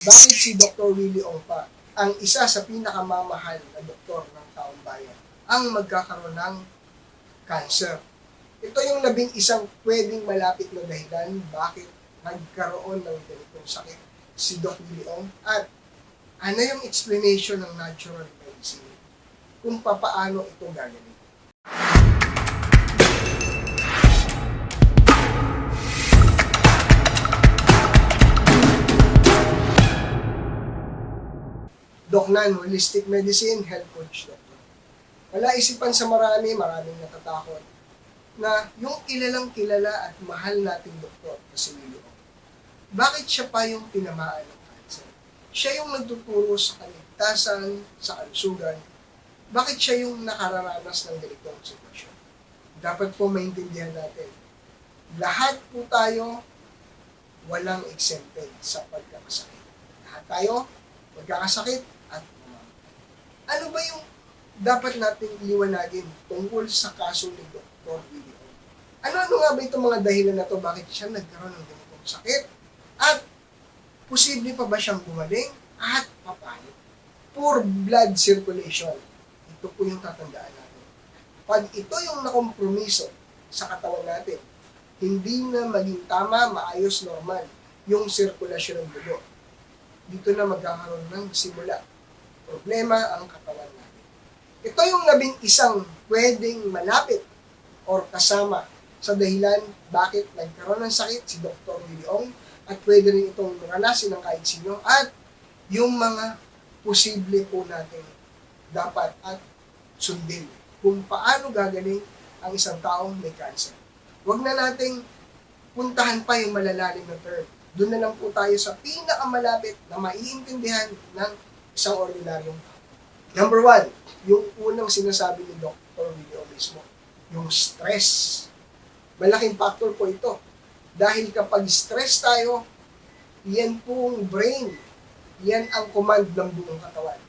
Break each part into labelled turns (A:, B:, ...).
A: Bakit si Dr. Willie Ong pa, ang isa sa pinakamamahal na doktor ng taong bayan, ang magkakaroon ng cancer? Ito yung 11 pwedeng malapit na dahilan bakit nagkaroon ng ganitong sakit si Doc Willie Ong at ano yung explanation ng natural medicine kung papaano ito gagawin. Doc Nan, Holistic Medicine, Health Coach Doctor. Wala isipan sa maraming natatakot na yung kilalang kilala at mahal nating doktor na si Willie Ong. Bakit siya pa yung tinamaan ng cancer? Siya yung nagtuturo sa kaligtasan, sa kalusugan. Bakit siya yung nakararanas ng ganitong sitwasyon? Dapat po maintindihan natin. Lahat po tayo walang exempted sa pagkakasakit. Lahat tayo magkakasakit at ano ba yung dapat nating liwanagin tungkol sa kaso ni Dr. Willie Ong? Ano-ano nga ba itong mga dahilan na to bakit siya nagkaroon ng ganitong sakit? At posible pa ba siyang gumaling? At paano? Poor blood circulation. Ito po yung tatandaan natin. Pag ito yung nakompromiso sa katawan natin, hindi na maging tama, maayos, normal yung sirkulasyon ng dugo. Dito na magkakaroon ng simula. Problema ang katawan natin. Ito yung 11 pwedeng malapit or kasama sa dahilan bakit nagkaroon ng sakit si Dr. Willie Ong at pwede rin itong maranasin ng kahit sino at yung mga posible po natin dapat at sundin kung paano gagaling ang isang taong may cancer. Huwag na nating puntahan pa yung malalalim na term. Doon na lang po tayo sa pinakamalapit na maiintindihan ng isang ordinaryong tao. Number 1, yung unang sinasabi ni Dr. Willie Ong mismo, yung stress. Malaking factor po ito. Dahil kapag stress tayo, yan pong brain, yan ang command ng buong katawan.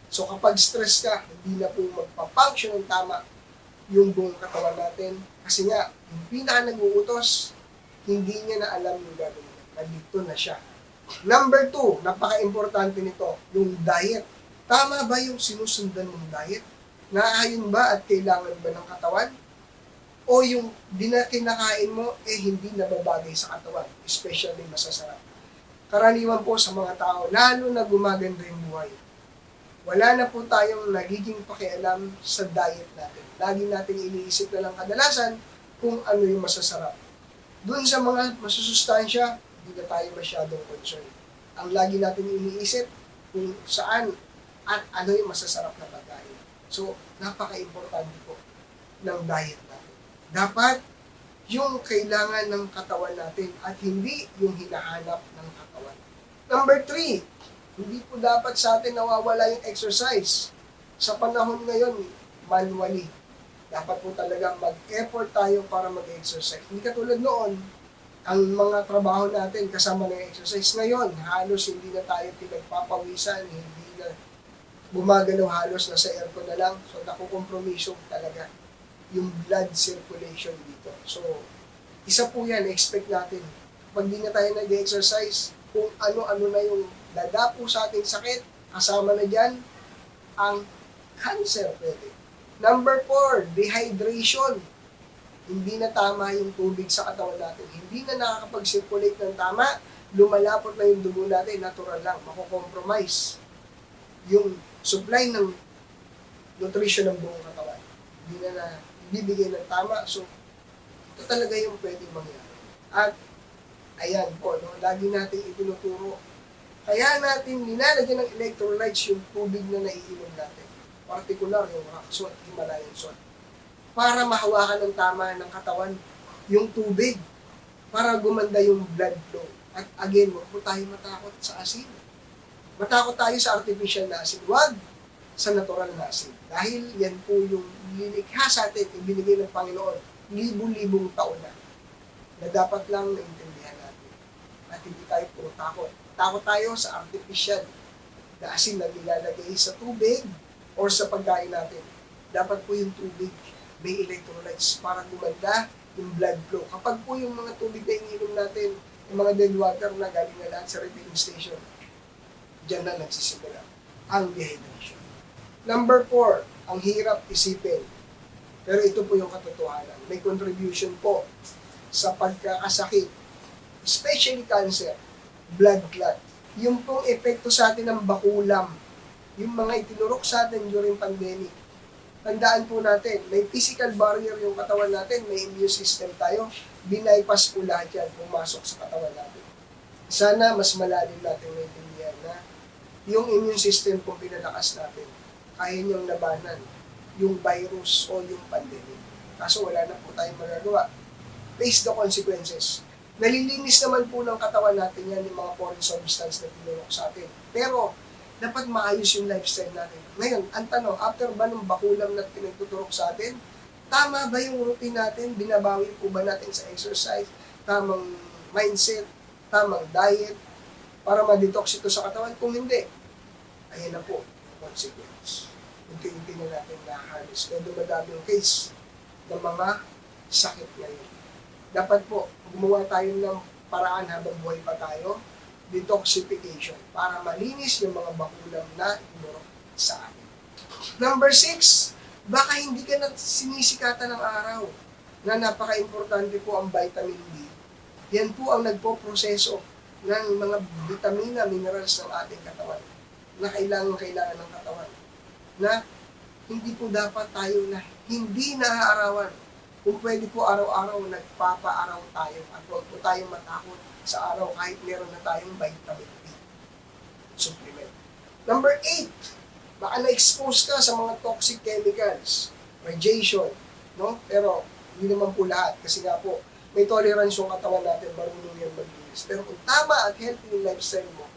A: So kapag stress ka, hindi na po magpa-function ng tama yung buong katawan natin. Kasi nga, yung pinaka nag-uutos, hindi niya na alam yung gagawin. Nandito na siya. Number 2, napaka-importante nito, yung diet. Tama ba yung sinusundan mong diet? Naayon ba at kailangan ba ng katawan? O yung kinakain mo, hindi nababagay sa katawan, especially masasarap. Karaniwan po sa mga tao, lalo na gumaganda yung buhay, wala na po tayong nagiging pakialam sa diet natin. Lagi natin iniisip na lang kadalasan kung ano yung masasarap. Doon sa mga masusustansya, hindi na tayo masyadong concern. Ang lagi natin iniisip kung saan at ano yung masasarap na pagkain. So, napaka-importante po ng diet natin. Dapat yung kailangan ng katawan natin at hindi yung hinahanap ng katawan. Number 3, hindi po dapat sa atin nawawala yung exercise. Sa panahon ngayon, manually. Dapat po talagang mag-effort tayo para mag-exercise. Hindi katulad noon, ang mga trabaho natin kasama ng exercise. Ngayon, halos hindi na tayo pinagpapawisan, hindi na gumagalaw, halos nasa aircon na lang. So, nakukompromiso talaga yung blood circulation dito. So, isa po yan, expect natin. Pag di na tayo nag-exercise, kung ano-ano na yung dadapo sa ating sakit, kasama na dyan ang cancer pwede. Number 4, dehydration. Hindi na tama yung tubig sa katawan natin. Hindi na nakakapag-circulate ng tama, lumalapot na yung dugo natin, natural lang, makukompromise yung supply ng nutrition ng buong katawan. Hindi na bibigay ng tama, so ito talaga yung pwedeng mangyari. At ayan po, no, lagi natin itinuturo. Kaya natin nilalagyan ng electrolytes yung tubig na naiinom natin. Particular yung rock salt, Himalayan salt. Para mahawakan ng tama ng katawan yung tubig. Para gumanda yung blood flow. At again, huwag po tayo matakot sa asin. Matakot tayo sa artificial na asin. Huwag sa natural na asin. Dahil yan po yung lilikha sa atin, ibinigay ng Panginoon, libu-libong taon na dapat lang naintindihan natin. At hindi tayo puro takot. Takot tayo sa artificial na asin na nilalagay sa tubig or sa pagkain natin. Dapat po yung tubig may electrolytes para gumanda yung blood flow. Kapag po yung mga tubig na iniinom natin, yung mga dead water na galing na lahat sa refilling station, Diyan na nagsisimula ang dehydration. Number 4, ang hirap isipin. Pero ito po yung katotohanan. May contribution po sa pagkakasakit, especially cancer, blood clot. Yung pong epekto sa atin ng bakulam, yung mga itinurok sa atin during pandemic. Tandaan po natin, may physical barrier yung katawan natin, may immune system tayo, binaypass po lahat yan, pumasok sa katawan natin. Sana mas malalim natin maintindihan na yung immune system kung pinalakas natin, kaya niyang labanan yung virus o yung pandemic. Kaso wala na po tayong magagawa. Face the consequences. Nalilinis naman po ng katawan natin yan yung mga foreign substance na tinurok sa atin. Pero, dapat maayos yung lifestyle natin. Ngayon, ang tanong, after ba ng bakulam na pinagtuturok sa atin, tama ba yung routine natin? Binabawi po ba natin sa exercise? Tamang mindset? Tamang diet? Para ma-detox ito sa katawan? Kung hindi, ayan na po yung consequence. Unti-unti na natin nakahalis. Kaya dumadami yung case ng mga sakit ngayon. Dapat po, gumawa tayo ng paraan habang buhay pa tayo, detoxification, para malinis yung mga bakulam na inurok sa atin. Number 6, baka hindi ka na sinisikatan ng araw na napaka-importante po ang vitamin D. Yan po ang nagpo-proseso ng mga vitamina, minerals ng ating katawan na kailangan ng katawan. Na hindi po dapat tayo na hindi naaarawan. Kung pwede po araw-araw nagpapa-araw tayo at huwag po tayong matakot sa araw kahit meron na tayong vitamin D supplement. Number 8, baka na-expose ka sa mga toxic chemicals, radiation, no? Pero hindi naman po lahat kasi nga po may tolerance yung katawan natin, marunong yan maglinis. Pero kung tama at healthy yung lifestyle mo,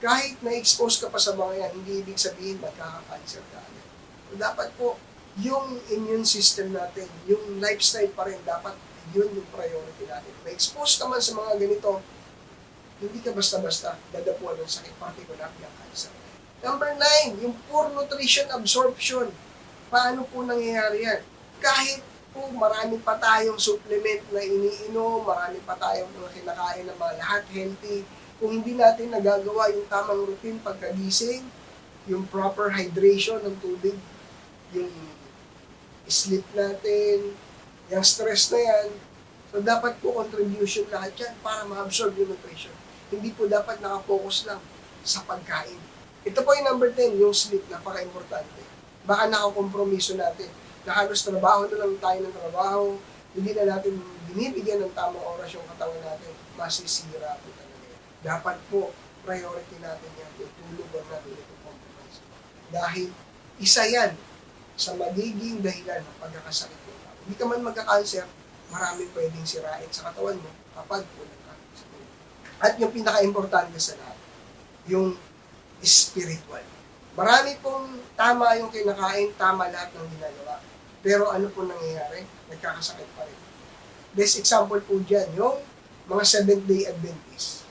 A: kahit na-expose ka pa sa mga yan, hindi ibig sabihin magkaka-cancer ka. So, dapat po, yung immune system natin, yung lifestyle pa rin, dapat yun yung priority natin. Na-expose ka man sa mga ganito, hindi ka basta-basta dadapuan ng sakit, particular yung cancer. Number 9, yung poor nutrition absorption. Paano po nangyayari yan? Kahit po marami pa tayong supplement na iniinom, marami pa tayong mga kinakain na mga lahat healthy, kung hindi natin nagagawa yung tamang routine pagkagising, yung proper hydration ng tubig, yung sleep natin, yung stress na yan, so dapat po contribution lahat yan para ma-absorb yung nutrition. Hindi po dapat nakafocus lang sa pagkain. Ito po yung number 10, yung sleep, napaka-importante. Baka nakakompromiso natin, na halos trabaho na lang tayo ng trabaho, hindi na natin binibigyan ng tamang oras yung katawan natin, masisira po talaga yan. Dapat po, priority natin yan, yung tulog ang natin ito compromise. Dahil isa yan sa magiging dahilan ng pagkakasakit mo. Hindi ka man magka-cancer, maraming pwedeng sirain sa katawan mo kapag kulang ka sa tulog. At yung pinaka-importante sa lahat, yung spiritual. Marami pong tama yung kinakain, tama lahat ng ginagawa. Pero ano po nangyayari? Nagkakasakit pa rin. Best example po dyan, yung mga Seventh-day Adventists.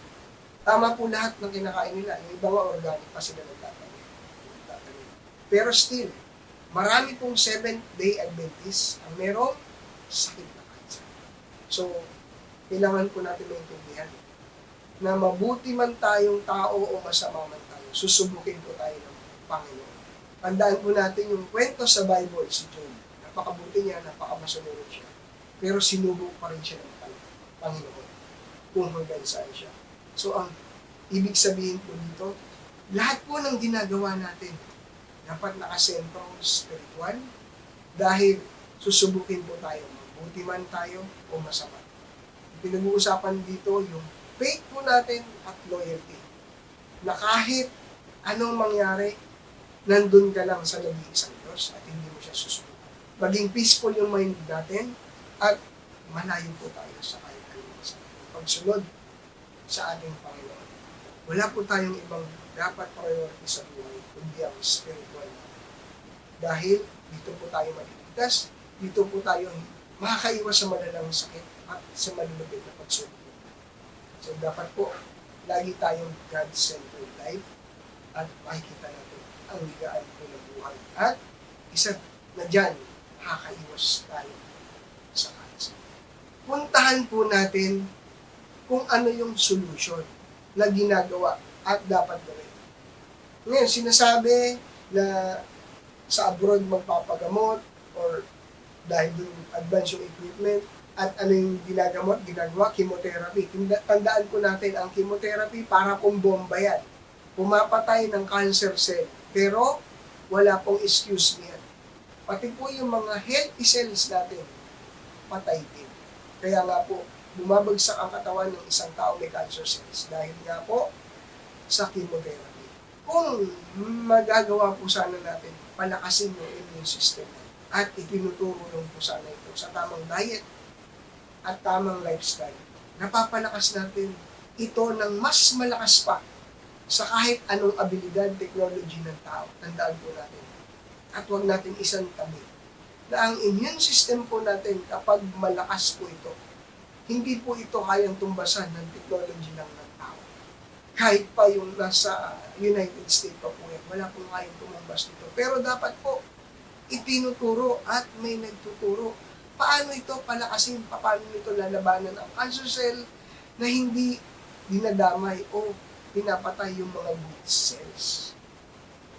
A: Tama po lahat ng kinakain nila. Yung ibang organic pa sila nagtatanim. Pero still, marami pong Seventh-day Adventists ang merong sakit na cancer. So, kailangan po natin maintindihan na mabuti man tayong tao o masama man tayo, susubukin po tayo ng Panginoon. Tandaan po natin yung kwento sa Bible, si Job. Napakabuti niya, napakamasunod siya. Pero sinubok pa rin siya ng Panginoon kung hanggang saan siya. So, ang ibig sabihin po dito, lahat po ng ginagawa natin, dapat nakasentro spiritual dahil susubukin po tayo, mabuti man tayo o masama. Pinag-uusapan dito yung faith po natin at loyalty. Na kahit anong mangyari, nandun ka lang sa nag-iisang Diyos at hindi mo siya susubukan. Maging peaceful yung mind natin at malayo po tayo sa kahit anong pagsunod sa ating Panginoon. Wala po tayong ibang dapat priority sa buhay kundi ang spiritual. Dahil dito po tayo maliligtas, dito po tayo makakaiwas sa malalang sakit at sa malulupit na pagsubok. So dapat po, lagi tayong God-centered life at makikita natin ang ligaan po ng buhay. At isa na dyan, makakaiwas tayo sa cancer. Puntahan po natin kung ano yung solution na ginagawa at dapat gawin Ngayon, sinasabi na sa abroad magpapagamot or dahil dun advance yung equipment at ano yung ginagawa, chemotherapy. Tandaan po natin, ang chemotherapy para pong bomba yan. Pumapatay ng cancer cell. Pero wala pong excuse niya. Pati po yung mga healthy cells natin, patay din. Kaya nga po, bumabagsak ang katawan ng isang tao may cancer cells dahil nga po sa chemotherapy. Kung magagawa po sana natin, palakasin yung immune system at itinuturo lang po sana ito sa tamang diet at tamang lifestyle. Napapalakas natin ito ng mas malakas pa sa kahit anong abilidad, technology ng tao. Tandaan po natin. At huwag natin isang tabi na ang immune system po natin kapag malakas po ito, hindi po ito kayang tumbasan ng technology ng tao. Kahit pa yung nasa United States pa po yan, wala pong kayang tumambas nito. Pero dapat po, itinuturo at may nagtuturo. Paano ito palakasin? Paano ito lalabanan ang cancer cell na hindi dinadamay o pinapatay yung mga good cells.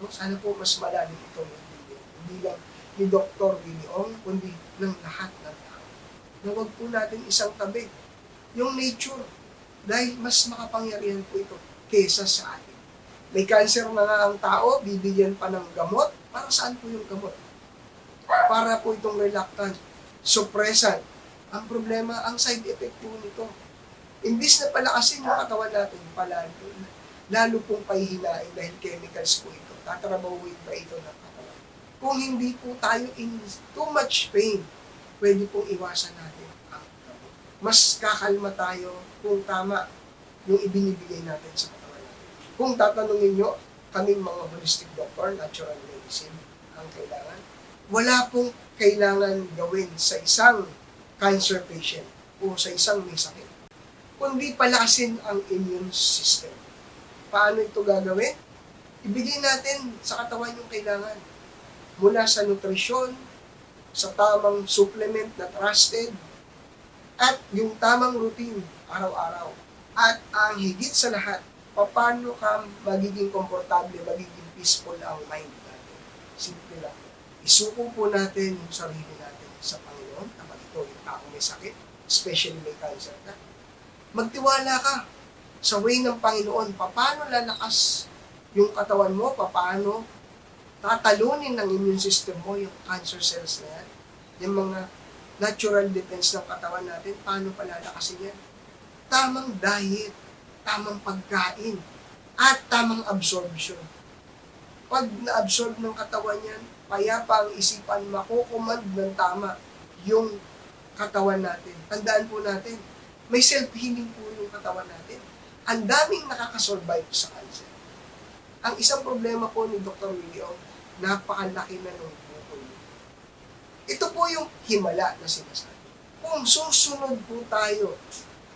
A: No? Sana po mas malalim ito. Hindi lang ni Dr. Willie Ong, kundi ng lahat ng tao. Na huwag po natin isang tabi yung nature dahil mas makapangyarihan po ito kesa sa atin. May cancer na nga ang tao, bibigyan pa ng gamot. Para saan po yung gamot? Para po itong reluctant, suppressant. Ang problema, ang side effect po nito. Imbis na palakasin yung katawan natin, lalo pong pahihinain dahil chemicals po ito. Tatrabahuin ba ito ng katawan? Kung hindi po tayo in too much pain, pwede pong iwasan natin ang gamot. Mas kakalma tayo kung tama yung ibinibigay natin sa katawan natin. Kung tatanungin nyo, kaming mga holistic doctor, natural medicine, ang kailangan. Wala pong kailangan gawin sa isang cancer patient o sa isang may sakit, kundi palakasin ang immune system. Paano ito gagawin? Ibigay natin sa katawan yung kailangan. Mula sa nutrisyon, sa tamang supplement na trusted, at yung tamang routine araw-araw. At ang higit sa lahat, paano ka magiging komportable, magiging peaceful ang mind natin. Simple lang. Isuko po natin yung sarili natin sa Panginoon kapag ito yung tao may sakit, especially may cancer na. Magtiwala ka sa way ng Panginoon. Paano lalakas yung katawan mo? Paano tatalunin ng immune system mo yung cancer cells na yan? Yung mga natural defense ng katawan natin, paano palalakasin yan? Tamang diet, tamang pagkain, at tamang absorption. Pag na-absorb ng katawan yan, payapa ang isipan, makukumand ng tama yung katawan natin. Tandaan po natin, may self-healing po yung katawan natin. Ang daming nakakasurvive sa cancer. Ang isang problema po ni Dr. Willie Ong, napakalaki na ng bukol. Ito po yung himala na sinasabi. Kung susunod po tayo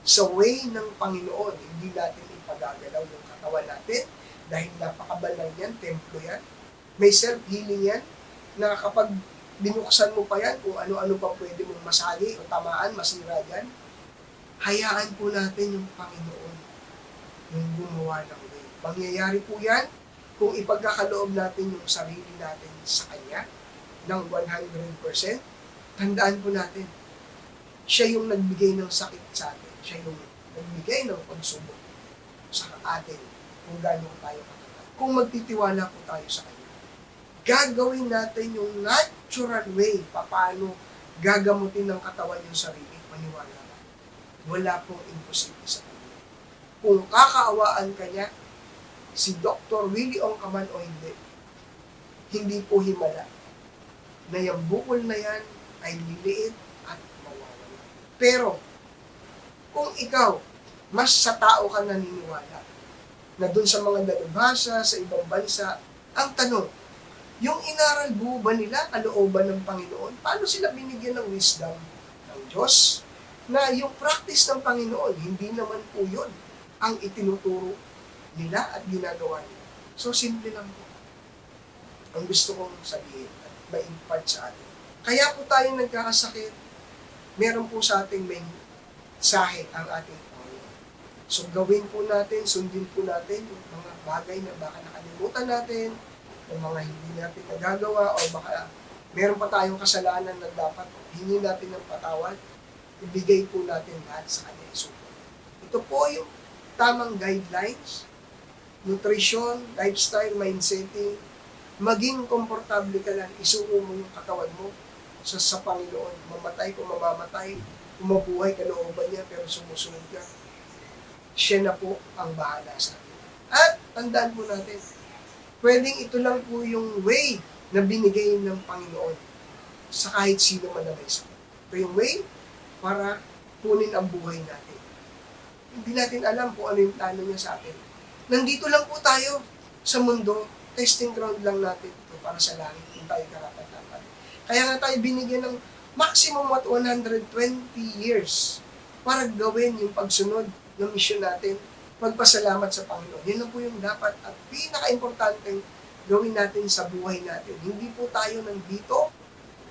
A: sa way ng Panginoon, hindi natin ipagagalaw yung katawan natin, dahil napakabanal yan, templo yan. May self-healing yan, na kapag binuksan mo pa yan, kung ano-ano pa pwede mong masali o tamaan, masira yan, hayaan po natin yung Panginoon yung gumawa ng way. Pangyayari po yan kung ipagkakaloob natin yung sarili natin sa Kanya ng 100%. Tandaan po natin, siya yung nagbigay ng sakit sa atin. Siya yung nagbigay ng pagsubok sa atin kung gano'n tayo katagal. Kung magtitiwala po tayo sa Kanya, gagawin natin yung natural way paano gagamutin ng katawan yung sarili. Maniwala na. Wala pong imposible sa Kanya. Kung kakaawaan ka niya, si Dr. Willie Ong ka man o hindi po himala na yung bukol na yan ay liliit at mawawala. Pero, kung ikaw, mas sa tao ka naniniwala, na dun sa mga dalubhasa, sa ibang bansa, ang tanong, yung inaral buo ba nila, kalooban ng Panginoon? Paano sila binigyan ng wisdom ng Diyos? Na yung practice ng Panginoon, hindi naman po yun ang itinuturo nila at ginagawa nila. So, simple lang po. Ang gusto kong sabihin at ma-impart sa atin. Kaya po tayo nagkakasakit, meron po sa ating may sahe ang ating Panginoon. So gawin po natin, sundin po natin yung mga bagay na baka nakalimutan natin, yung mga hindi natin nagagawa, o baka meron pa tayong kasalanan na dapat hingi natin ng patawad, ibigay po natin lahat sa Kanya. So, ito po yung tamang guidelines, nutrition, lifestyle, mindsetting, maging komportable ka lang, isuko mo yung katawan mo sa Panginoon. Mamatay kung mamamatay, mabuhay ka looban niya, pero sumusunod ka. Siya na po ang bahala sa atin. At tandaan po natin, pwedeng ito lang po yung way na binigay ng Panginoon sa kahit sino man na may sakit. Ito yung way para kunin ang buhay natin. Hindi natin alam kung ano yung plano niya sa atin. Nandito lang po tayo sa mundo, testing ground lang natin ito para sa langit kung tayo karapat-dapat. Kaya nga tayo binigyan ng maximum at 120 years para gawin yung pagsunod ng mission natin, magpasalamat sa Panginoon. Yan lang po yung dapat at pinaka-importanteng gawin natin sa buhay natin. Hindi po tayo nandito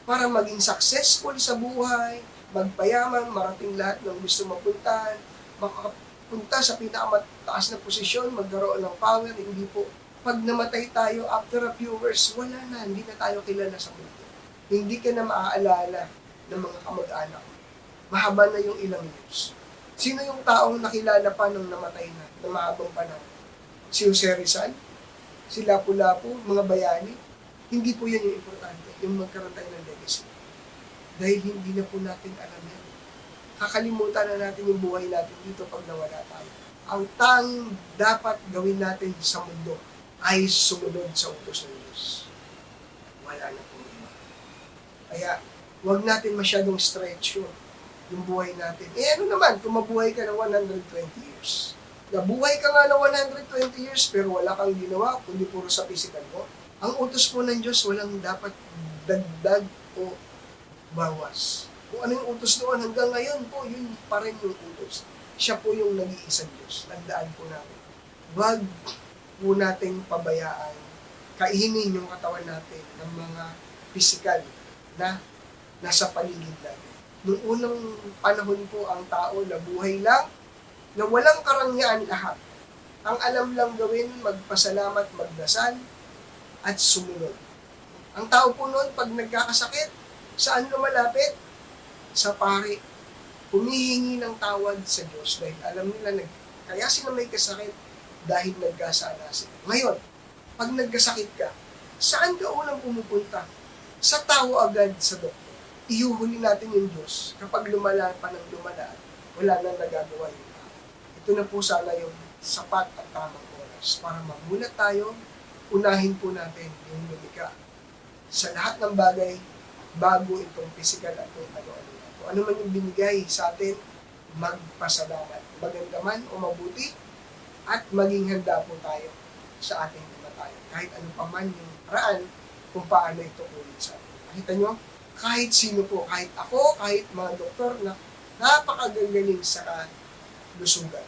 A: para maging successful sa buhay, magpayaman, marating lahat ng gusto mapuntahan, makapunta sa pinakamataas na posisyon, magkaroon ng power. Hindi po. Pag namatay tayo, after a few years, wala na, hindi na tayo kilala sa mundo. Hindi ka na maaalala ng mga kamag-anak. Mahaba na yung ilang years. Sino yung taong nakilala pa nung namatay na mahabang panahon? Si Jose Rizal? Si Lapu-Lapu? Mga bayani? Hindi po yan yung importante, yung magkaroon tayo ng legacy. Dahil hindi na po natin alam yan. Kakalimutan na natin yung buhay natin dito pag nawala tayo. Ang tanging dapat gawin natin sa mundo ay sumunod sa utos ng Diyos. Wala na po iba. Kaya, huwag natin masyadong stretch yung buhay natin. Ano naman, kung mabuhay ka ng 120 years. Nabuhay ka nga ng 120 years, pero wala kang ginawa, kundi puro sa physical mo. Ang utos po ng Diyos, walang dapat dagdag o bawas. Kung ano yung utos noon, hanggang ngayon po, yun pa rin yung utos. Siya po yung nag-iisang Diyos. Tandaan po natin. Huwag po nating pabayaan, kainin yung katawan natin ng mga physical na nasa paligid natin. Noong unang panahon po, ang tao nabuhay lang na walang karangyaan lahat. Ang alam lang gawin, magpasalamat, magdasal, at sumunod. Ang tao po noon, pag nagkakasakit, saan lumalapit? Sa pari. Humihingi ng tawad sa Diyos dahil alam nila kaya sila may kasakit dahil nagkasala sila. Ngayon, pag nagkasakit ka, saan ka unang pumupunta? Sa tao agad, sa doktor. Ihuhuli natin yung Diyos kapag lumala pa ng lumala, wala nang nagagawa yung tao. Ito na po sana yung sapat at tamang oras para mamulat tayo, unahin po natin yung lumika. Sa lahat ng bagay, bago itong physical at kung ano-ano. Kung ano man yung binigay sa atin, magpasalamat. Maganda man o mabuti, at maging handa po tayo sa ating kamatayan. Kahit ano pa man yung paraan kung paano ito ulit sa atin. Nakita nyo? Kahit sino po, kahit ako, kahit mga doktor na napakagagaling sa kalusugan.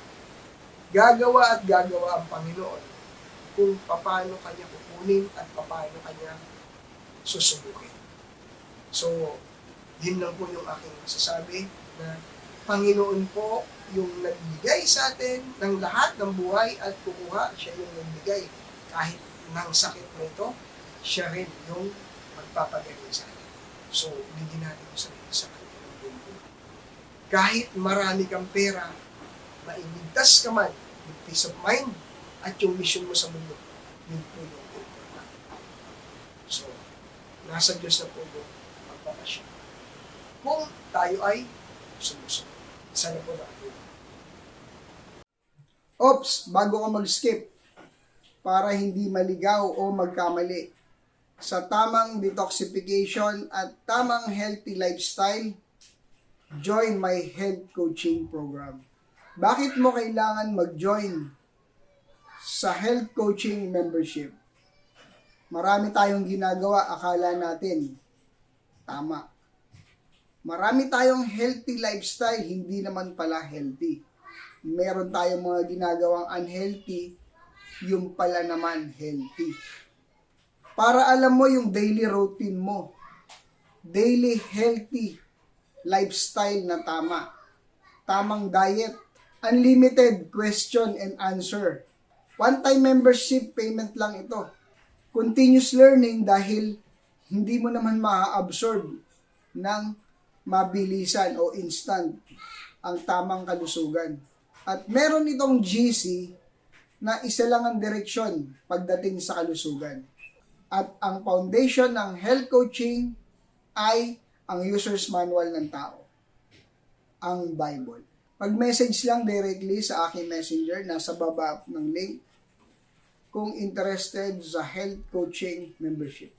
A: Gagawa at gagawa ang Panginoon kung paano kanya kukunin at paano kanya susubukin. So, yun lang po yung aking masasabi na Panginoon po yung nagbigay sa atin ng lahat ng buhay at kukuha. Siya yung nagbigay. Kahit ng sakit na ito, siya rin yung magpapagaling sa atin. So, bigyan natin yung sarili sa kanya ng buhay. Kahit marami kang pera, mailigtas ka man, with peace of mind, at yung mission mo sa mundo, yun po yung important. So, nasa Diyos na po yung magpapasya. Kung tayo ay sumusunod. Sana po natin. Oops, bago ka mag-skip, para hindi maligaw o magkamali, sa tamang detoxification at tamang healthy lifestyle, join my health coaching program. Bakit mo kailangan mag-join sa health coaching membership? Marami tayong ginagawa, akala natin tama. Marami tayong healthy lifestyle, hindi naman pala healthy. Meron tayong mga ginagawang unhealthy, yung pala naman healthy. Para alam mo yung daily routine mo, daily healthy lifestyle na tama, tamang diet, Unlimited question and answer. One-time membership payment lang ito. Continuous learning dahil hindi mo naman ma-absorb ng mabilisan o instant ang tamang kalusugan. At meron itong GC na isa lang ang direksyon pagdating sa kalusugan. At ang foundation ng health coaching ay ang user's manual ng tao, ang Bible. Mag-message lang directly sa aking messenger, nasa baba ng link, kung interested sa health coaching membership.